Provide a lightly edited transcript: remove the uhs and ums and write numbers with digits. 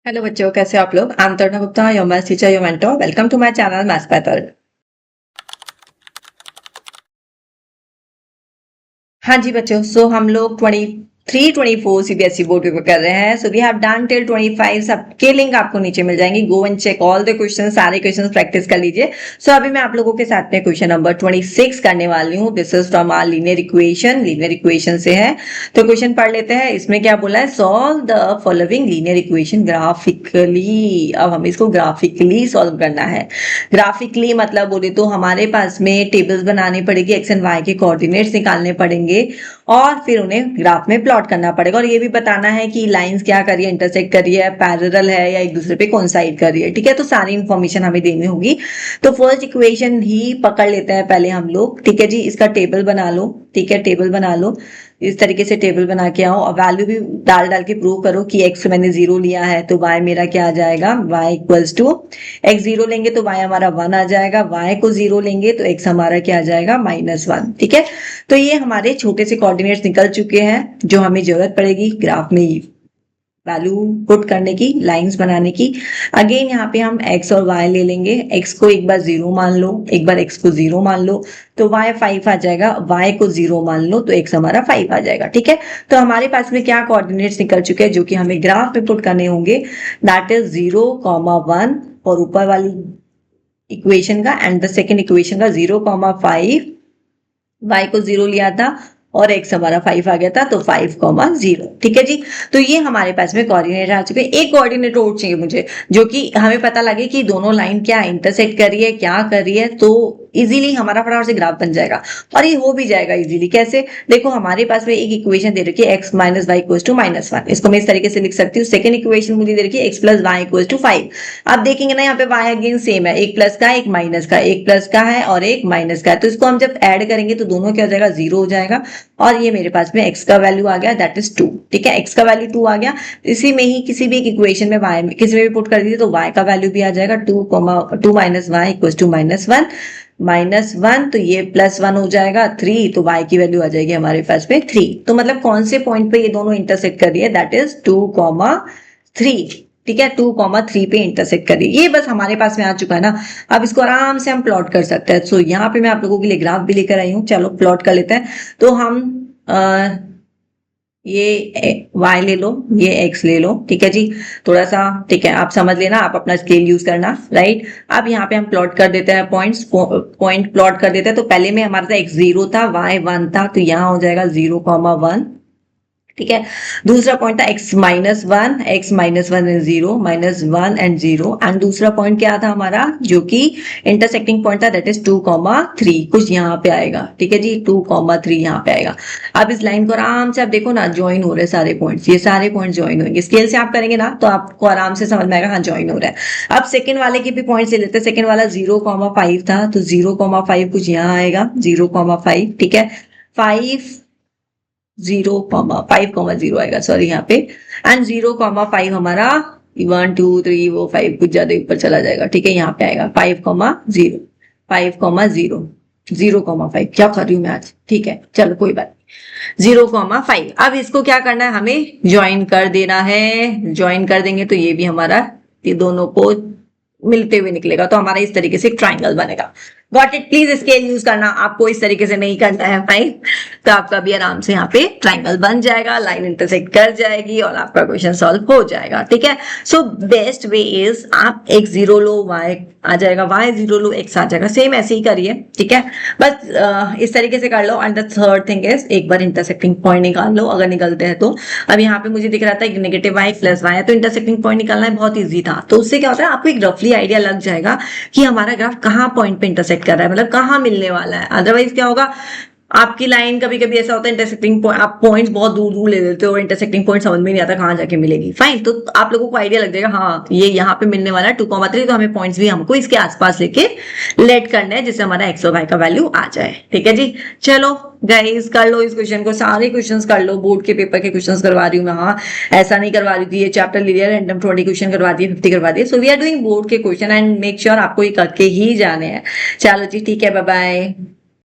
Hello बच्चों, कैसे हो आप लोग। I am Taruna Gupta, your maths teacher, your mentor. Welcome to my channel maths method. हाँ जी बच्चों, सो हम लोग 23-24 सीबीएसई बोर्ड पेपर कर रहे हैं। So we have done till 25। सबके लिंक आपको नीचे मिल जाएंगे। Go and check all the question, सारे क्वेश्चन प्रैक्टिस कर लीजिए। सो अभी मैं आप लोगों के साथ में क्वेश्चन नंबर 26 करने वाली हूँ। This is from our linear equation. Linear equation से है, तो क्वेश्चन पढ़ लेते हैं। इसमें क्या बोला है, solve the following linear equation graphically. अब हमें इसको ग्राफिकली सॉल्व करना है। ग्राफिकली मतलब बोले तो हमारे पास में टेबल्स बनानी पड़ेगी, एक्स एंड वाई के कोऑर्डिनेट्स निकालने पड़ेंगे और फिर उन्हें ग्राफ में प्लॉट करना पड़ेगा। और ये भी बताना है कि लाइंस क्या कर रही है, इंटरसेक्ट कर रही है, पैरेलल है या एक दूसरे पे कोइंसाइड कर रही है। ठीक है, तो सारी इंफॉर्मेशन हमें देनी होगी। तो फर्स्ट इक्वेशन ही पकड़ लेते हैं पहले हम लोग। ठीक है जी, इसका टेबल बना लो। ठीक है, टेबल बना लो। इस तरीके से टेबल बना के आओ और वैल्यू भी डाल डाल के प्रूव करो कि एक्स मैंने 0 लिया है तो वाई मेरा क्या आ जाएगा, y इक्वल्स टू एक्स 0 लेंगे तो y हमारा 1 आ जाएगा, y को 0 लेंगे तो x हमारा क्या आ जाएगा, -1। ठीक है, तो ये हमारे छोटे से कोऑर्डिनेट्स निकल चुके हैं जो हमें जरूरत पड़ेगी ग्राफ में वैल्यू पुट करने की, लाइंस बनाने की। अगेन यहाँ पे हम x और y ले लेंगे। x को एक बार 0 मान लो, एक बार x को 0 मान लो तो y 5 आ जाएगा, y को 0 मान लो तो x हमारा 5 आ जाएगा। ठीक है, तो हमारे पास में क्या कोऑर्डिनेट्स निकल चुके हैं जो कि हमें ग्राफ में पुट करने होंगे। दैट इज 0,1 और ऊपर वाली इक्वेशन का एंड द सेकेंड इक्वेशन का 0,5। y को 0 लिया था और x हमारा 5 आ गया था तो 5,0। ठीक है जी, तो ये हमारे पास में कोऑर्डिनेट आ चुके हैं। एक कोऑर्डिनेट और चाहिए मुझे जो कि हमें पता लगे कि दोनों लाइन क्या इंटरसेक्ट कर रही है, क्या कर रही है, तो इजीली हमारा फटाफट से ग्राफ बन जाएगा और ये हो भी जाएगा इजीली। कैसे, देखो हमारे पास में एक इक्वेशन दे रखी है x minus Y equals to -1। इसको मैं इस तरीके से लिख सकती हूँ। सेकंड इक्वेशन मुझे दे रखी है x plus Y equals to 5। अब देखेंगे ना, यहाँ पे y अगेन सेम है, एक प्लस का एक माइनस का, एक प्लस का है और एक माइनस का है। तो इसको हम जब ऐड करेंगे तो दोनों क्या हो जाएगा, 0 हो जाएगा। और ये मेरे पास में x का वैल्यू आ गया, दैट इज 2। ठीक है, x का वैल्यू 2 आ गया। इसी में ही किसी भी एक इक्वेशन में y में किसी में भी पुट कर दीजिए तो y का वैल्यू भी आ जाएगा 2 माइनस वाई इक्वल्स टू -1। -1 तो ये +1 हो जाएगा, 3 तो y की वैल्यू आ जाएगी हमारे पास में 3। तो मतलब कौन से पॉइंट पे ये दोनों इंटरसेक्ट कर रही है, दैट इज 2,3। ठीक है, 2,3 पे इंटरसेक्ट कर रही है। ये बस हमारे पास में आ चुका है ना। अब इसको आराम से हम प्लॉट कर सकते हैं। सो यहाँ पे मैं आप लोगों के लिए ग्राफ भी लेकर आई हूँ। चलो प्लॉट कर लेते हैं। तो हम ये y ले लो, ये x ले लो। ठीक है जी, थोड़ा सा ठीक है, आप समझ लेना, आप अपना स्केल यूज करना। राइट, अब यहाँ पे हम प्लॉट कर देते हैं पॉइंट्स। पॉइंट प्लॉट कर देते हैं। तो पहले में हमारा था x 0 था, y 1 था, तो यहाँ हो जाएगा 0,1। ठीक है, दूसरा पॉइंट था x -1, x -1 and 0, -1 and 0। And दूसरा पॉइंट क्या था हमारा जो कि इंटरसेक्टिंग पॉइंट था, दैट इज 2,3 कुछ यहाँ पे आएगा। ठीक है जी, 2,3 यहाँ पे आएगा। अब इस लाइन को आराम से आप देखो ना, ज्वाइन हो रहे हैं सारे पॉइंट्स, ये सारे पॉइंट ज्वाइन होंगे। स्केल से आप करेंगे ना तो आपको आराम से समझ में आएगा, हाँ ज्वाइन हो रहा है। अब सेकंड वाले के भी पॉइंट्स ले लेते हैं। सेकंड वाला 0,5 था तो 0,5 कुछ यहाँ आएगा, 0,5। ठीक है, 5,0 आएगा, सॉरी यहाँ पे। एंड 0,5 हमारा 1 2 3 वो 5 कुछ ज्यादा ऊपर चला जाएगा। ठीक है, यहाँ पे आएगा 5,0, 5,0, 0,5। क्या कर रही हूँ मैं आज। ठीक है, चलो कोई बात नहीं, 0,5। अब इसको क्या करना है, हमें ज्वाइन कर देना है। ज्वाइन कर देंगे तो ये भी हमारा, ये दोनों को मिलते हुए निकलेगा तो हमारा इस तरीके से एक ट्राइंगल बनेगा। Got it. Please scale use करना, आपको इस तरीके से नहीं करना है फाइन। तो आपका भी आराम से यहाँ पे ट्राइंगल बन जाएगा, लाइन इंटरसेक्ट कर जाएगी और आपका क्वेश्चन सॉल्व हो जाएगा। ठीक है, सो बेस्ट वे इज आप x 0 लो, y आ जाएगा, y 0 लो, x आ जाएगा। सेम ऐसे ही करिए। ठीक है, बस इस तरीके से कर लो। And the third thing is एक बार इंटरसेक्टिंग पॉइंट निकाल लो अगर निकलते हैं तो। अब यहाँ पे मुझे दिख रहा था नेगेटिव y प्लस y है तो इंटरसेक्टिंग पॉइंट निकालना बहुत ईजी था। तो उससे क्या होता है, आपको एक रफली आइडिया लग जाएगा कि हमारा ग्राफ कहाँ पॉइंट पे इंटरसेक्ट कर रहा है, मतलब कहाँ मिलने वाला है। अदरवाइज क्या होगा, आपकी लाइन कभी कभी ऐसा होता है इंटरसेक्टिंग पॉइंट, आप पॉइंट्स बहुत दूर दूर ले लेते हो और इंटरसेक्टिंग पॉइंट समझ में नहीं आता कहाँ जाके मिलेगी। फाइन, तो आप लोगों को आइडिया लग जाएगा, हाँ ये यहाँ पे मिलने वाला है 2,3, तो हमें पॉइंट्स भी हमको इसके आसपास लेके लेट करना है जिससे हमारा एक्स और वाई का वैल्यू आ जाए। ठीक है जी, चलो गाइस कर लो इस क्वेश्चन को, सारे क्वेश्चंस कर लो। बोर्ड के पेपर के क्वेश्चंस करवा रही हूँ मैं, हाँ ऐसा नहीं करवा रही थी ये चैप्टर ले लिया रैंडम 20 क्वेश्चन करवा दिए, 50 करवा दिए। So we are doing board के क्वेश्चन एंड मेक श्योर आपको ये करके ही जाने हैं। चलो जी ठीक है, बाय बाय।